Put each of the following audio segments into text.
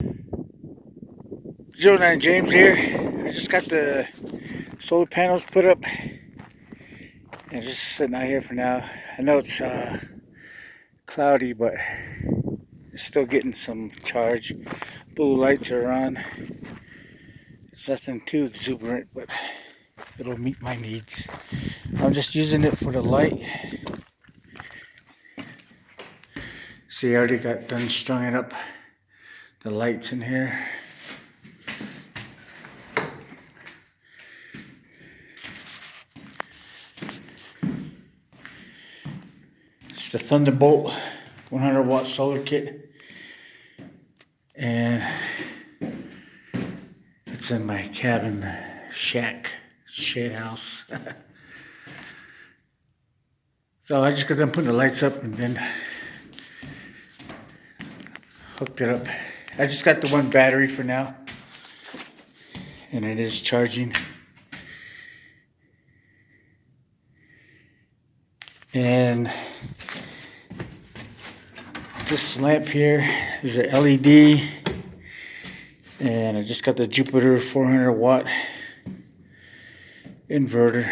09 James here. I just got the solar panels put up and just sitting out here for now. I know it's cloudy, but it's still getting some charge. Blue lights are on. It's nothing too exuberant, but it'll meet my needs. I'm just using it for the light. See, I already got done stringing up the lights in here. It's the Thunderbolt 100-watt solar kit, and it's in my cabin shack, shade house. So I just got done putting the lights up and then hooked it up. I just got the one battery for now, and it is charging. And this lamp here is a LED, and I just got the Jupiter 400-watt inverter.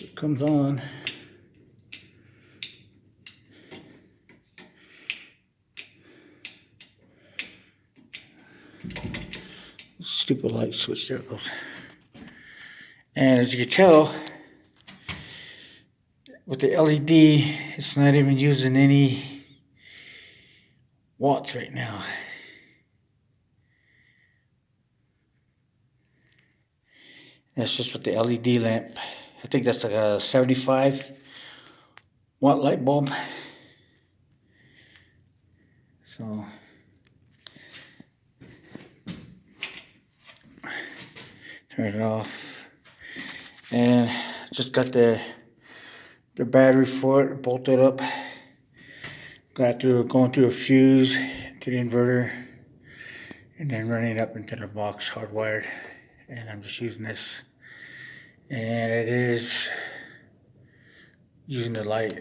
It comes on. Stupid light switch, there it goes. And as you can tell, with the LED, it's not even using any watts right now. That's just with the LED lamp. I think that's like a 75-watt light bulb. So turn it off, and just got the battery for it bolted up. Going through a fuse to the inverter, and then running it up into the box hardwired. And I'm just using this, and it is using the light.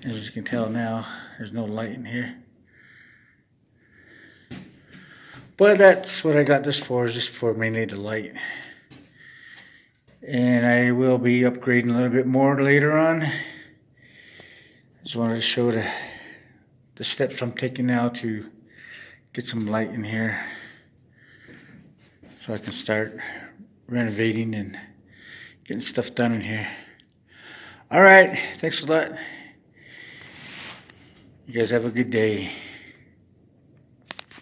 As you can tell now, there's no light in here. But that's what I got this for, is just for mainly the light. And I will be upgrading a little bit more later on. Just wanted to show the steps I'm taking now to get some light in here, so I can start renovating and getting stuff done in here. Alright, thanks a lot. You guys have a good day.